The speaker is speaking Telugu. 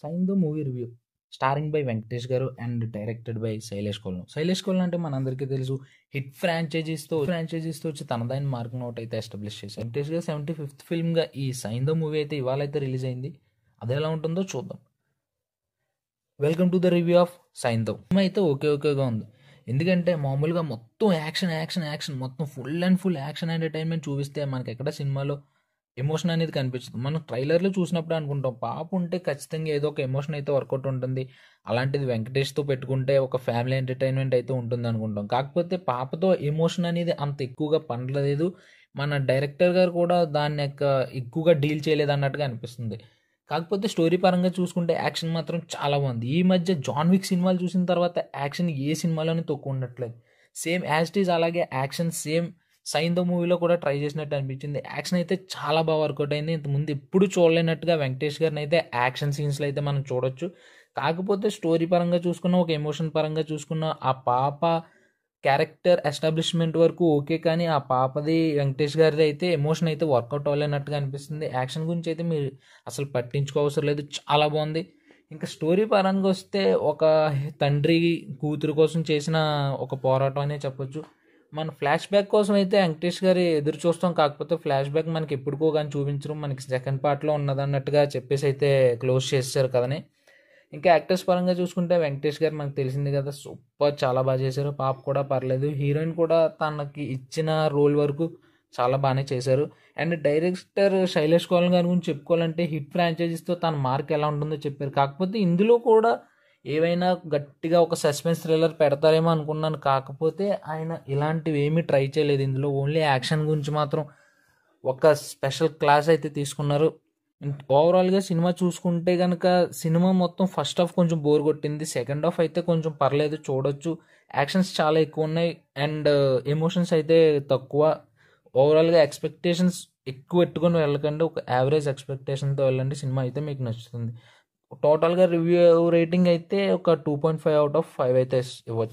సైందో movie review starring by Venkatesh garu and directed by Sailesh Kolanu. Sailesh Kolanu అంటే మనందరికీ తెలుసు, హిట్ ఫ్రాంచైజీస్తో వచ్చి తనదైన మార్క్ నోట్ అయితే ఎస్టాబ్లిష్ చేశారు. వెంకటేష్ గారు 75th ఫిల్మ్గా ఈ సైందో మూవీ అయితే ఇవాళ అయితే రిలీజ్ అయింది. అది ఎలా ఉంటుందో చూద్దాం. Welcome to the review of Saindhav. Cinema అయితే ఓకేగా ఉంది. ఎందుకంటే మామూలుగా మొత్తం యాక్షన్ మొత్తం full and full action entertainment చూపిస్తే మనకి ఎక్కడ సినిమాలో ఎమోషన్ అనేది కనిపించదు. మనం ట్రైలర్లో చూసినప్పుడు అనుకుంటాం పాప ఉంటే ఖచ్చితంగా ఏదో ఒక ఎమోషన్ అయితే వర్కౌట్ ఉంటుంది, అలాంటిది వెంకటేష్తో పెట్టుకుంటే ఒక ఫ్యామిలీ ఎంటర్టైన్మెంట్ అయితే ఉంటుంది అనుకుంటాం. కాకపోతే పాపతో ఎమోషన్ అనేది అంత ఎక్కువగా పండలేదు. మన డైరెక్టర్ గారు కూడా దాన్ని ఎక్కువగా డీల్ చేయలేదు అన్నట్టుగా అనిపిస్తుంది. కాకపోతే స్టోరీ పరంగా చూసుకుంటే యాక్షన్ మాత్రం చాలా బాగుంది. ఈ మధ్య జాన్ విక్ సినిమాలు చూసిన తర్వాత యాక్షన్ ఏ సినిమాలోనే తక్కువ ఉండట్లేదు. సేమ్ యాజ్ ఇట్ ఈజ్ అలాగే యాక్షన్ సేమ్ సైందో మూవీలో కూడా ట్రై చేసినట్టు అనిపించింది. యాక్షన్ అయితే చాలా బాగా వర్కౌట్ అయింది. ఇంతకుముందు ఎప్పుడు చూడలేనట్టుగా వెంకటేష్ గారిని అయితే యాక్షన్ సీన్స్లో అయితే మనం చూడొచ్చు. కాకపోతే స్టోరీ పరంగా చూసుకున్న, ఒక ఎమోషన్ పరంగా చూసుకున్న, ఆ పాప క్యారెక్టర్ ఎస్టాబ్లిష్మెంట్ వరకు ఓకే, కానీ ఆ పాపది వెంకటేష్ గారిది అయితే ఎమోషన్ అయితే వర్కౌట్ అవ్వలేనట్టుగా అనిపిస్తుంది. యాక్షన్ గురించి అయితే మీరు అసలు పట్టించుకోవసరం లేదు, చాలా బాగుంది. ఇంకా స్టోరీ పరంగా వస్తే ఒక తండ్రి కూతురు కోసం చేసిన ఒక పోరాటం అనే చెప్పొచ్చు. మన ఫ్లాష్ బ్యాక్ కోసం అయితే వెంకటేష్ గారి ఎదురు చూస్తాం. కాకపోతే ఫ్లాష్ బ్యాక్ మనకి ఎప్పుడుకో కానీ చూపించడం, మనకి సెకండ్ పార్ట్లో ఉన్నదన్నట్టుగా చెప్పేసి అయితే క్లోజ్ చేశారు కదని. ఇంకా యాక్టర్స్ పరంగా చూసుకుంటే వెంకటేష్ గారు మనకు తెలిసింది కదా, సూపర్, చాలా బాగా చేశారు. పాప కూడా పర్లేదు. హీరోయిన్ కూడా తనకి ఇచ్చిన రోల్ వరకు చాలా బాగానే చేశారు. అండ్ డైరెక్టర్ శైలేష్ కోల్ గారి గురించి చెప్పుకోవాలంటే హిట్ ఫ్రాంచైజీస్తో తన మార్క్ ఎలా ఉంటుందో చెప్పారు. కాకపోతే ఇందులో కూడా ఏవైనా గట్టిగా ఒక సస్పెన్స్ థ్రిల్లర్ పెడతారేమో అనుకున్నాను. కాకపోతే ఆయన ఇలాంటివి ఏమీ ట్రై చేయలేదు. ఇందులో ఓన్లీ యాక్షన్ గురించి మాత్రం ఒక స్పెషల్ క్లాస్ అయితే తీసుకున్నారు. ఓవరాల్గా సినిమా చూసుకుంటే కనుక సినిమా మొత్తం ఫస్ట్ హాఫ్ కొంచెం బోర్ కొట్టింది, సెకండ్ హాఫ్ అయితే కొంచెం పర్లేదు, చూడొచ్చు. యాక్షన్స్ చాలా ఎక్కువ ఉన్నాయి అండ్ ఎమోషన్స్ అయితే తక్కువ. ఓవరాల్గా ఎక్స్పెక్టేషన్స్ ఎక్కువ పెట్టుకొని వెళ్ళకండి, ఒక యావరేజ్ ఎక్స్పెక్టేషన్తో వెళ్ళండి, సినిమా అయితే మీకు నచ్చుతుంది. టోటల్గా రివ్యూ రేటింగ్ అయితే ఒక 2.5 out of 5 అయితే ఇవ్వచ్చు.